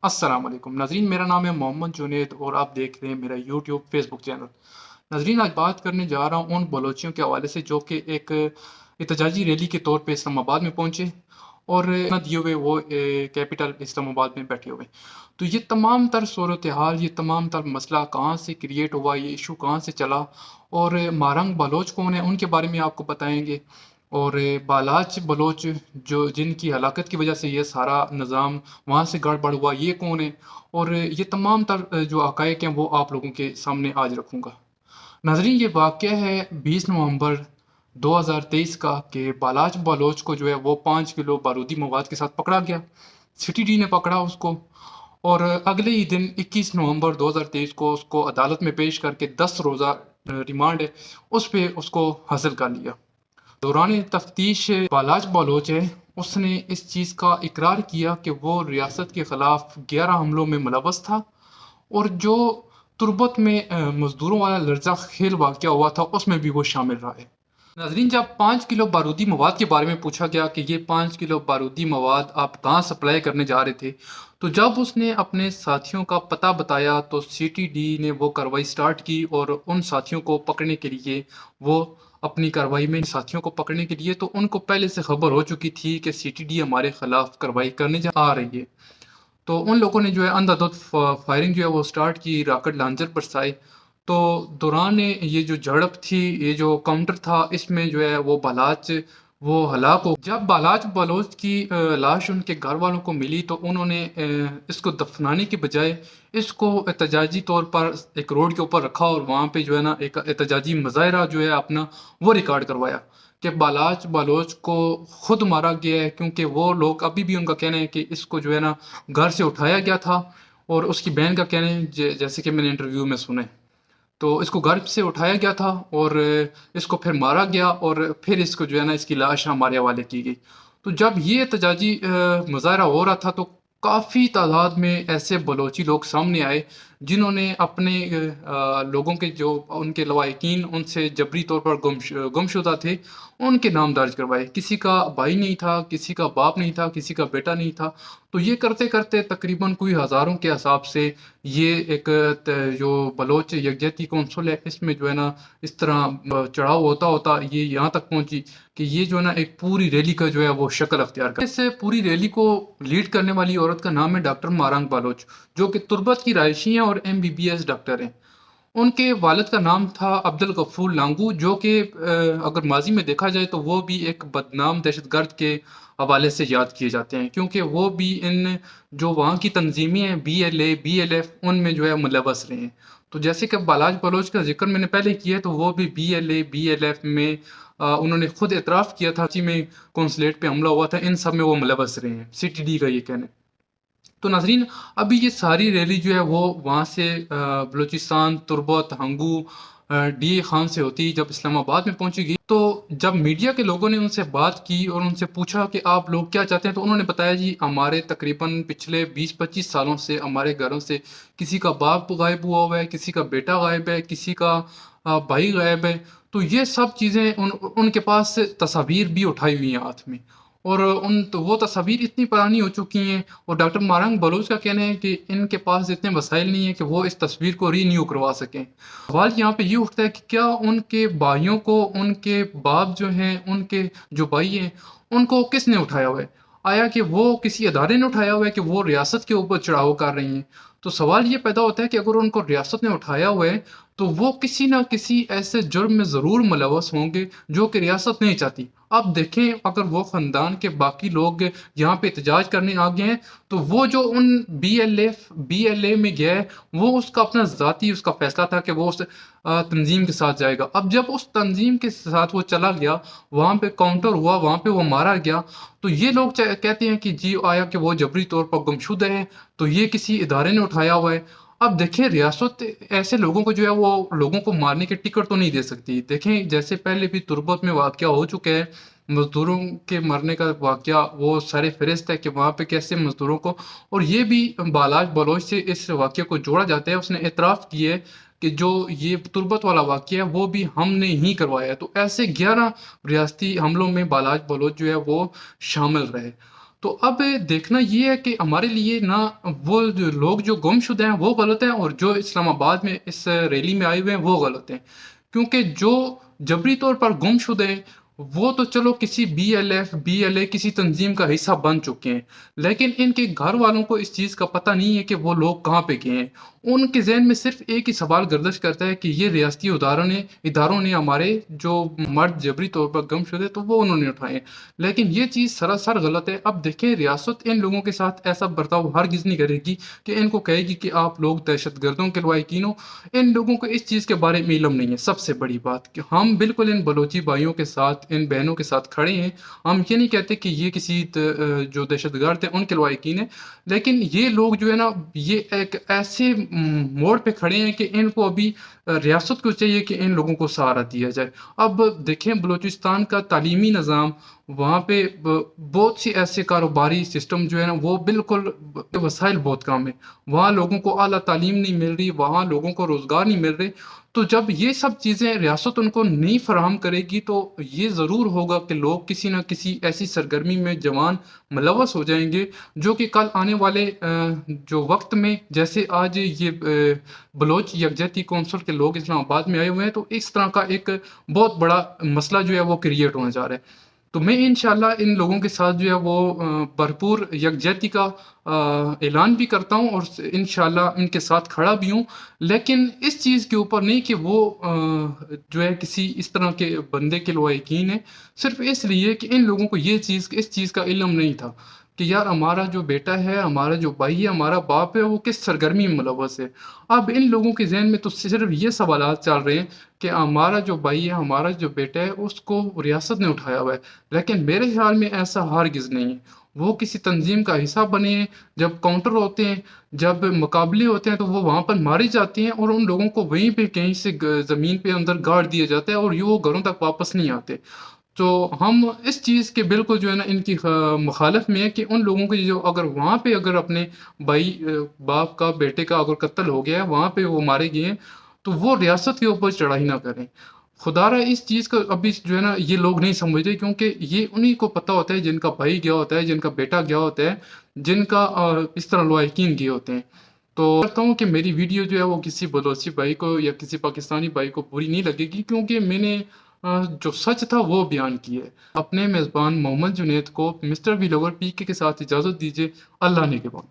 अस्सलाम वालेकुम नाज़रीन, मेरा नाम है मोहम्मद जुनैद और आप देख रहे हैं मेरा यूट्यूब फेसबुक चैनल। नाज़रीन, आज बात करने जा रहा हूँ उन बलोचियों के हवाले से जो कि एक एहतजाजी रैली के तौर पे इस्लामाबाद में पहुँचे और ना दिए हुए वो कैपिटल इस्लामाबाद में बैठे हुए। तो ये तमाम तर सूरत हाल, ये तमाम तर मसला कहाँ से क्रिएट हुआ, ये इशू कहाँ से चला और मारंग बलोच कौन है, उनके बारे में आपको बताएंगे। और बालाच बलोच जो जिनकी हलाकत की वजह से ये सारा निज़ाम वहाँ से गड़बड़ हुआ, ये कौन है, और ये तमाम तर जो हक़ाइक़ हैं वो आप लोगों के सामने आज रखूँगा। नाज़रीन, ये वाक़या है 20 नवंबर 2023 का कि बालाच बलोच को जो है वो 5 किलो बारूदी मवाद के साथ पकड़ा गया। सिटी डी ने पकड़ा उसको और अगले ही दिन 21 नवंबर 2023 को उसको अदालत में पेश करके 10 रोज़ा रिमांड है उस पे उसको हासिल कर लिया। दौरान तफ्तीश बालाच बलोच है, उसने इस चीज़ का इकरार किया कि वो रियासत के ख़िलाफ़ 11 हमलों में मुलव्वस था और जो तुर्बत में मज़दूरों वाला लर्जा खेल वाक़या हुआ था उसमें भी वो शामिल रहा है। नाज़रीन, जब 5 किलो बारूदी मवाद के बारे में पूछा गया कि ये 5 किलो बारूदी मवाद आप कहाँ सप्लाई करने जा रहे थे, तो जब उसने अपने साथियों का पता बताया तो सीटीडी ने वो कार्रवाई स्टार्ट की और उन साथियों को पकड़ने के लिए वो अपनी कार्रवाई में साथियों को पकड़ने के लिए तो उनको पहले से खबर हो चुकी थी कि सीटीडी हमारे खिलाफ कार्रवाई करने जा आ रही है। तो उन लोगों ने जो है अंधाधुंध फायरिंग जो है वो स्टार्ट की, रॉकेट लॉन्चर बरसाए। तो दौरान ये जो झड़प थी, ये जो काउंटर था, इसमें जो है वो बालाच वो हलाक हो। जब बालाच बलोच की लाश उनके घर वालों को मिली तो उन्होंने इसको दफनाने के बजाय इसको एहतजाजी तौर पर एक रोड के ऊपर रखा और वहाँ पे जो है ना एक एहतजाजी मुजाहरा जो है अपना वो रिकॉर्ड करवाया कि बालाच बलोच को खुद मारा गया है, क्योंकि वो लोग अभी भी उनका कहना है कि इसको जो है ना घर से उठाया गया था और उसकी बहन का कहना है जैसे कि मैंने इंटरव्यू में सुना है, तो इसको घर से उठाया गया था और इसको फिर मारा गया और फिर इसको जो है ना इसकी लाश हमारे हवाले की गई। तो जब ये एहतजाजी मुजाहरा हो रहा था तो काफ़ी तादाद में ऐसे बलोची लोग सामने आए जिन्होंने अपने लोगों के जो उनके लवाहिकीन उनसे जबरी तौर पर गुमशुदा थे उनके नाम दर्ज करवाए। किसी का भाई नहीं था, किसी का बाप नहीं था, किसी का बेटा नहीं था। तो ये करते करते तकरीबन कोई हज़ारों के हिसाब से ये एक जो बलोच यकजहती कौंसिल है इसमें जो है ना इस तरह चढ़ाव होता होता ये यहाँ तक पहुँची कि ये जो है ना एक पूरी रैली का जो है वो शक्ल अख्तियार कर। इससे पूरी रैली को लीड करने वाली औरत का नाम है डॉक्टर मारंग बलोच, जो कि तुर्बत की रहायशी हैं और MBBS डॉक्टर हैं। उनके वालिद का नाम था अब्दुल गफूर लांगू, जो कि अगर माजी में देखा जाए तो वो भी एक बदनाम दहशतगर्द के हवाले से याद किए जाते हैं, क्योंकि वो भी इन जो वहाँ की तंजीमें हैं BLA BLF उनमें जो है मुलव्वस रहे हैं। तो जैसे कि बालाज बलोच का जिक्र मैंने पहले किया है तो वो भी BLA BLF में उन्होंने खुद एतराफ़ किया था, कराची में कौंसलेट पे हमला हुआ था, इन सब में वो मुलव्वस रहे हैं, CTD का ये कहना है। तो नाज़रीन, अभी ये सारी रैली जो है वो वहाँ से बलूचिस्तान, तुर्बत, हंगू, DA खान से होती जब इस्लामाबाद में पहुँचेगी। तो जब मीडिया के लोगों ने उनसे बात की और उनसे पूछा कि आप लोग क्या चाहते हैं, तो उन्होंने बताया जी हमारे तकरीबन पिछले 20-25 सालों से हमारे घरों से किसी का बाप गायब हुआ है, किसी का बेटा गायब है, किसी का भाई गायब है। तो ये सब चीज़ें उनके पास तस्वीर भी उठाई हुई हैं हाथ में और उन तो वो तस्वीर इतनी पुरानी हो चुकी हैं और डॉक्टर मारंग बलूच का कहना है कि इनके पास इतने वसाइल नहीं है कि वो इस तस्वीर को रीन्यू करवा सकें। सवाल यहाँ पे ये उठता है कि क्या उनके भाइयों को उनके बाप जो हैं, उनके जो भाई हैं, उनको किसने उठाया हुआ है? आया कि वो किसी अदारे ने उठाया हुआ है कि वो रियासत के ऊपर चढ़ाव कर रही हैं? तो सवाल ये पैदा होता है कि अगर उनको रियासत ने उठाया हुआ है तो वो किसी ना किसी ऐसे जुर्म में ज़रूर मुलव्वस होंगे जो कि रियासत नहीं चाहती। अब देखें, अगर वो ख़ानदान के बाकी लोग यहाँ पे एहतजाज करने आ गए हैं तो वो जो उन BLA में गया है वो उसका अपना ज़ाती उसका फ़ैसला था कि वो उस तंजीम के साथ जाएगा। अब जब उस तंजीम के साथ वो चला गया, वहाँ पे काउंटर हुआ, वहाँ पे वो मारा गया, तो ये लोग कहते हैं कि जी आया कि वो जबरी तौर पर गुमशुदा है, तो ये किसी इदारे ने उठाया हुआ है। अब देखें, रियासत ऐसे लोगों को जो है वो लोगों को मारने के टिकट तो नहीं दे सकती। देखें, जैसे पहले भी तुर्बत में वाक़या हो चुका है, मज़दूरों के मरने का वाक़या वो सर फ़हरिस्त है कि वहाँ पे कैसे मज़दूरों को, और ये भी बालाज बलोच से इस वाक़ये को जोड़ा जाता है। उसने एतराफ़ किया है कि जो ये तुर्बत वाला वाक़या है वो भी हमने ही करवाया है। तो ऐसे 11 रियासती हमलों में बालाज बलोच जो है वो शामिल रहे। تو اب دیکھنا یہ ہے کہ ہمارے لیے نہ وہ جو لوگ جو گمشدہ ہیں وہ غلط ہیں، اور جو اسلام آباد میں اس ریلی میں آئے ہوئے ہیں وہ غلط ہیں، کیونکہ جو جبری طور پر گمشدہ ہیں وہ تو چلو کسی BLA کسی تنظیم کا حصہ بن چکے ہیں، لیکن ان کے گھر والوں کو اس چیز کا پتہ نہیں ہے کہ وہ لوگ کہاں پہ گئے ہیں۔ ان کے ذہن میں صرف ایک ہی سوال گردش کرتا ہے کہ یہ ریاستی اداروں نے ہمارے جو مرد جبری طور پر گمشدہ تو وہ انہوں نے اٹھائے ہیں، لیکن یہ چیز سراسر غلط ہے۔ اب دیکھیں، ریاست ان لوگوں کے ساتھ ایسا برتاؤ ہرگز نہیں کرے گی کہ ان کو کہے گی کہ آپ لوگ دہشت گردوں کے لواحقین ہو۔ ان لوگوں کو اس چیز کے بارے میں علم نہیں ہے۔ سب سے بڑی بات کہ ہم بالکل ان بلوچی بھائیوں کے ساتھ، ان بہنوں کے ساتھ کھڑے ہیں۔ ہم یہ نہیں کہتے کہ یہ کسی جو دہشت گرد ہیں ان کے لواحقین ہیں، لیکن یہ لوگ جو ہے نا، یہ ایک ایسے موڑ پہ کھڑے ہیں کہ ان کو ابھی ریاست کو چاہیے کہ ان لوگوں کو سہارا دیا جائے۔ اب دیکھیں، بلوچستان کا تعلیمی نظام، وہاں پہ بہت سی ایسے کاروباری سسٹم جو ہے نا وہ بالکل وسائل بہت کم ہے، وہاں لوگوں کو اعلیٰ تعلیم نہیں مل رہی، وہاں لوگوں کو روزگار نہیں مل رہے۔ تو جب یہ سب چیزیں ریاست ان کو نہیں فراہم کرے گی تو یہ ضرور ہوگا کہ لوگ کسی نہ کسی ایسی سرگرمی میں جوان ملوث ہو جائیں گے، جو کہ کل آنے والے جو وقت میں، جیسے آج یہ بلوچ یکجہتی کونسل کے لوگ اسلام آباد میں آئے ہوئے ہیں، تو اس طرح کا ایک بہت بڑا مسئلہ جو ہے وہ کریٹ ہونے جا رہا ہے۔ تو میں انشاءاللہ ان لوگوں کے ساتھ جو ہے وہ بھرپور یکجہتی کا اعلان بھی کرتا ہوں، اور انشاءاللہ ان کے ساتھ کھڑا بھی ہوں، لیکن اس چیز کے اوپر نہیں کہ وہ جو ہے کسی اس طرح کے بندے کے لواحقین ہیں، صرف اس لیے کہ ان لوگوں کو اس چیز کا علم نہیں تھا کہ یار ہمارا جو بیٹا ہے، ہمارا جو بھائی ہے، ہمارا باپ ہے، وہ کس سرگرمی میں ملوث ہے۔ اب ان لوگوں کے ذہن میں تو صرف یہ سوالات چل رہے ہیں کہ ہمارا جو بھائی ہے، ہمارا جو بیٹا ہے، اس کو ریاست نے اٹھایا ہوا ہے، لیکن میرے خیال میں ایسا ہرگز نہیں ہے۔ وہ کسی تنظیم کا حصہ بنے ہیں، جب کاؤنٹر ہوتے ہیں، جب مقابلے ہوتے ہیں تو وہ وہاں پر مارے جاتے ہیں، اور ان لوگوں کو وہیں پہ کہیں سے زمین پہ اندر گاڑ دیا جاتا ہے، اور یہ وہ گھروں تک واپس نہیں آتے۔ تو ہم اس چیز کے بالکل جو ہے نا ان کی مخالف میں ہے کہ ان لوگوں کے جو اگر وہاں پہ اگر اپنے بھائی، باپ کا، بیٹے کا اگر قتل ہو گیا ہے، وہاں پہ وہ مارے گئے ہیں، تو وہ ریاست کے اوپر چڑھائی نہ کریں۔ خدا رہا اس چیز کو ابھی جو ہے نا یہ لوگ نہیں سمجھتے، کیونکہ یہ انہی کو پتہ ہوتا ہے جن کا بھائی گیا ہوتا ہے، جن کا بیٹا گیا ہوتا ہے، جن کا اس طرح لواحقین گئے ہوتے ہیں۔ تو کرتا ہوں کہ میری ویڈیو جو ہے وہ کسی بلوچی بھائی کو یا کسی پاکستانی بھائی کو بری نہیں لگے گی، کیونکہ میں نے جو سچ تھا وہ بیان کیا ہے۔ اپنے میزبان محمد جنید کو مسٹر وی لور PK کے ساتھ اجازت دیجیے۔ اللہ نے کے بعد